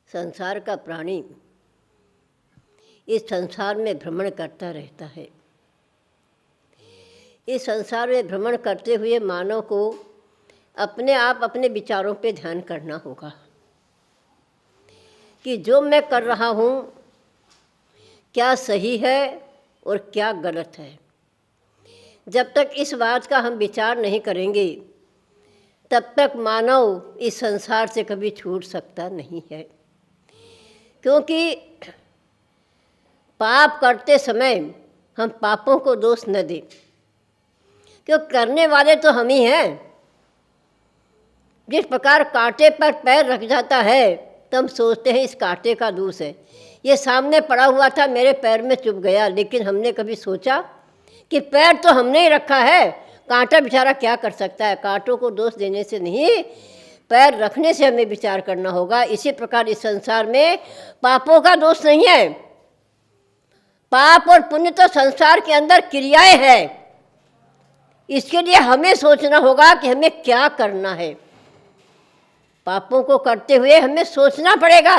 संसार का प्राणी इस संसार में भ्रमण करता रहता है। इस संसार में भ्रमण करते हुए मानव को अपने आप अपने विचारों पे ध्यान करना होगा कि जो मैं कर रहा हूँ क्या सही है और क्या गलत है। जब तक इस बात का हम विचार नहीं करेंगे तब तक मानव इस संसार से कभी छूट सकता नहीं है, क्योंकि पाप करते समय हम पापों को दोष न दें, क्यों करने वाले तो हम ही हैं। जिस प्रकार कांटे पर पैर रख जाता है तो हम सोचते हैं इस कांटे का दोष है, ये सामने पड़ा हुआ था मेरे पैर में चुभ गया, लेकिन हमने कभी सोचा कि पैर तो हमने ही रखा है, कांटा बेचारा क्या कर सकता है। कांटों को दोष देने से नहीं, पैर रखने से हमें विचार करना होगा। इसी प्रकार इस संसार में पापों का दोष नहीं है। पाप और पुण्य तो संसार के अंदर क्रियाएं हैं। इसके लिए हमें सोचना होगा कि हमें क्या करना है। पापों को करते हुए हमें सोचना पड़ेगा,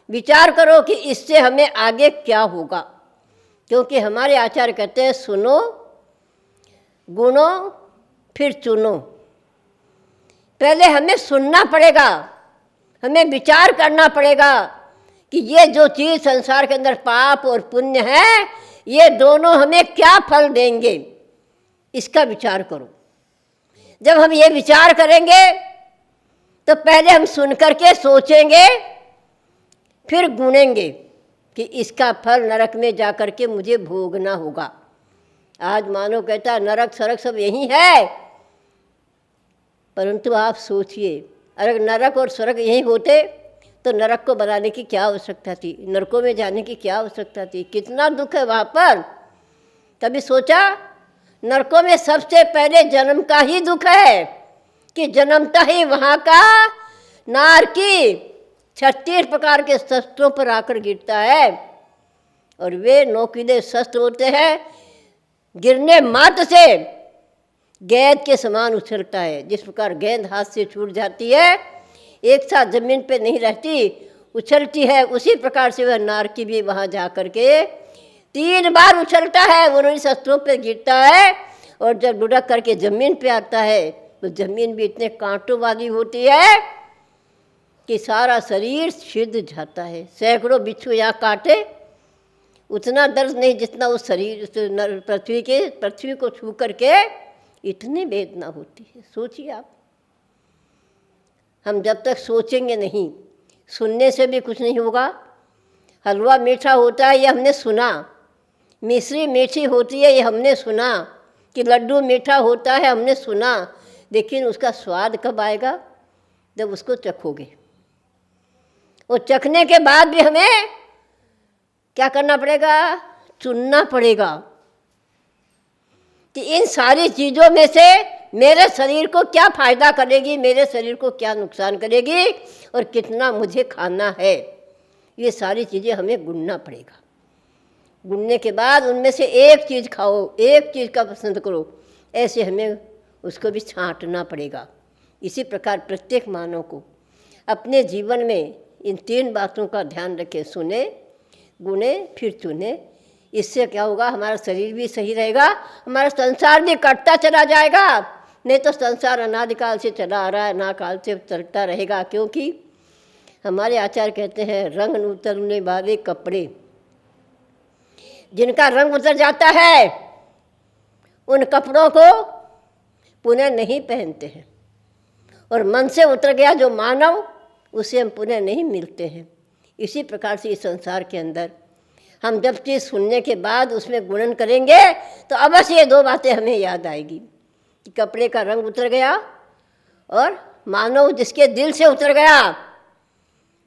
विचार करो कि इससे हमें आगे क्या होगा, क्योंकि हमारे आचार्य कहते हैं सुनो गुनो फिर चुनो। पहले हमें सुनना पड़ेगा, हमें विचार करना पड़ेगा कि ये जो चीज़ संसार के अंदर पाप और पुण्य है, ये दोनों हमें क्या फल देंगे, इसका विचार करो। जब हम ये विचार करेंगे तो पहले हम सुन करके सोचेंगे, फिर गुनेंगे कि इसका फल नरक में जा कर के मुझे भोगना होगा। आज मानो कहता है नरक सरक सब यही है, परंतु आप सोचिए अगर नरक और स्वर्ग यही होते तो नरक को बनाने की क्या आवश्यकता थी, नरकों में जाने की क्या आवश्यकता थी। कितना दुख है वहाँ पर। कभी सोचा नरकों में सबसे पहले जन्म का ही दुख है कि जन्मता ही वहाँ का नारकी 36 प्रकार के शस्त्रों पर आकर गिरता है, और वे नोकीले शस्त्र होते हैं, गिरने मात्र से गेंद के समान उछलता है। जिस प्रकार गेंद हाथ से छूट जाती है, एक साथ जमीन पे नहीं रहती, उछलती है, उसी प्रकार से वह नारकी भी वहाँ जा कर के 3 बार उछलता है, उन्हीं शस्त्रों पे गिरता है, और जब लुढ़क करके ज़मीन पे आता है तो ज़मीन भी इतने कांटों वाली होती है कि सारा शरीर छिद जाता है। सैकड़ों बिच्छू यहाँ काटे, उतना दर्द नहीं जितना उस शरीर पृथ्वी को छू करके इतनी वेदना होती है। सोचिए आप, हम जब तक सोचेंगे नहीं, सुनने से भी कुछ नहीं होगा। हलवा मीठा होता है ये हमने सुना, मिश्री मीठी होती है ये हमने सुना, कि लड्डू मीठा होता है हमने सुना, लेकिन उसका स्वाद कब आएगा, जब उसको चखोगे। और चखने के बाद भी हमें क्या करना पड़ेगा, चुनना पड़ेगा कि इन सारी चीज़ों में से मेरे शरीर को क्या फ़ायदा करेगी, मेरे शरीर को क्या नुकसान करेगी, और कितना मुझे खाना है। ये सारी चीज़ें हमें गुनना पड़ेगा। गुनने के बाद उनमें से एक चीज़ खाओ, एक चीज़ का पसंद करो, ऐसे हमें उसको भी छांटना पड़ेगा। इसी प्रकार प्रत्येक मानव को अपने जीवन में इन 3 बातों का ध्यान रखें, सुने गुने फिर चुने। इससे क्या होगा, हमारा शरीर भी सही रहेगा, हमारा संसार भी कटता चला जाएगा। नहीं तो संसार अनादिकाल से चला आ रहा है, अनादिकाल से चलता रहेगा, क्योंकि हमारे आचार्य कहते हैं रंग उतरने वाले कपड़े, जिनका रंग उतर जाता है उन कपड़ों को पुनः नहीं पहनते हैं, और मन से उतर गया जो मानव, उसे हम पुनः नहीं मिलते हैं। इसी प्रकार से इस संसार के अंदर हम जब चीज़ सुनने के बाद उसमें गुणन करेंगे तो अवश्य ये 2 बातें हमें याद आएगी कि कपड़े का रंग उतर गया, और मानव जिसके दिल से उतर गया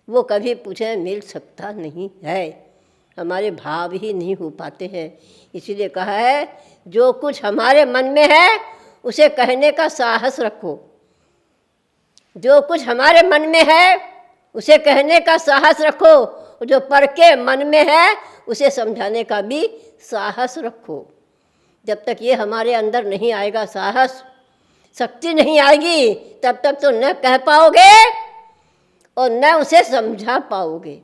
वो कभी पूछे मिल सकता नहीं है। हमारे भाव ही नहीं हो पाते हैं। इसीलिए कहा है जो कुछ हमारे मन में है उसे कहने का साहस रखो, जो कुछ हमारे मन में है उसे कहने का साहस रखो, जो पर के मन में है उसे समझाने का भी साहस रखो। जब तक ये हमारे अंदर नहीं आएगा, साहस शक्ति नहीं आएगी, तब तक तो न कह पाओगे और न उसे समझा पाओगे।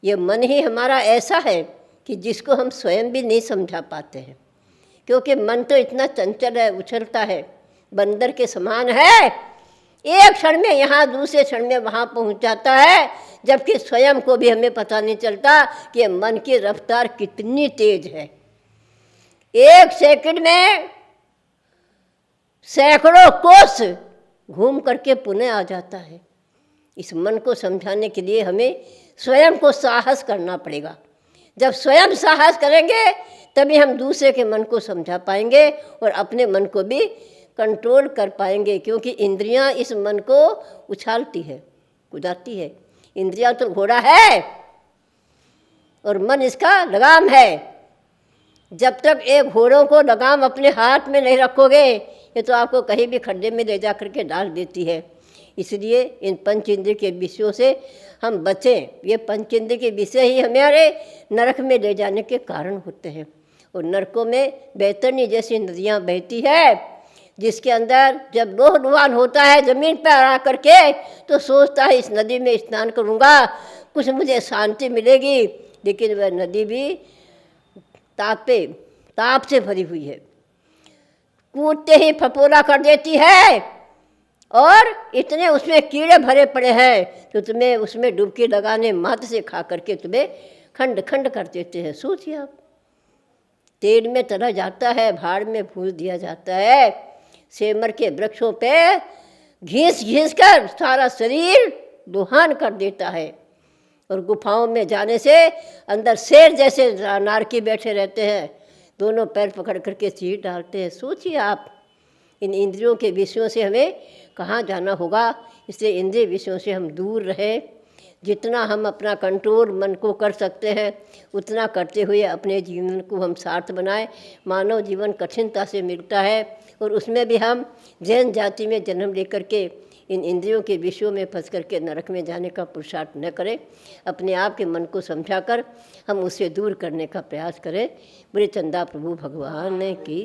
ये मन ही हमारा ऐसा है कि जिसको हम स्वयं भी नहीं समझा पाते हैं, क्योंकि मन तो इतना चंचल है, उछलता है, बंदर के समान है। एक क्षण में यहाँ, दूसरे क्षण में वहाँ पहुँच जाता है, जबकि स्वयं को भी हमें पता नहीं चलता कि मन की रफ्तार कितनी तेज है। एक सेकंड में सैकड़ों कोस घूम करके पुनः आ जाता है। इस मन को समझाने के लिए हमें स्वयं को साहस करना पड़ेगा। जब स्वयं साहस करेंगे तभी हम दूसरे के मन को समझा पाएंगे और अपने मन को भी कंट्रोल कर पाएंगे, क्योंकि इंद्रियां इस मन को उछालती है, कुदाती है। इंद्रियां तो घोड़ा है और मन इसका लगाम है। जब तक एक घोड़ों को लगाम अपने हाथ में नहीं रखोगे, ये तो आपको कहीं भी खड्डे में ले जा करके डाल देती है। इसलिए इन पंच इंद्रिय के विषयों से हम बचें। ये पंच इंद्रिय के विषय ही हमारे नरक में ले जाने के कारण होते हैं। और नरकों में बैतरनी जैसी नदियाँ बहती है, जिसके अंदर जब लोहडुवान होता है ज़मीन पर आ करके, तो सोचता है इस नदी में स्नान करूँगा, कुछ मुझे शांति मिलेगी, लेकिन वह नदी भी ताप से भरी हुई है। कूदते ही फपोला कर देती है और इतने उसमें कीड़े भरे पड़े हैं तो तुम्हें उसमें डुबकी लगाने मात्र से खा करके तुम्हें खंड खंड कर देते हैं। सोचिए आप, तेल में तला जाता है, भाड़ में भून दिया जाता है, सेमर के वृक्षों पे घींस घींस कर सारा शरीर दुहान कर देता है। और गुफाओं में जाने से अंदर शेर जैसे नारकी बैठे रहते हैं, दोनों पैर पकड़ करके चीर डालते हैं। सोचिए आप, इन इंद्रियों के विषयों से हमें कहाँ जाना होगा। इसलिए इंद्रिय विषयों से हम दूर रहें। जितना हम अपना कंट्रोल मन को कर सकते हैं उतना करते हुए अपने जीवन को हम सार्थ बनाएं। मानव जीवन कठिनता से मिलता है और उसमें भी हम जैन जाति में जन्म लेकर के इन इंद्रियों के विषयों में फंस करके नरक में जाने का पुरुषार्थ न करें। अपने आप के मन को समझाकर हम उसे दूर करने का प्रयास करें। बोले चंदा प्रभु भगवान की।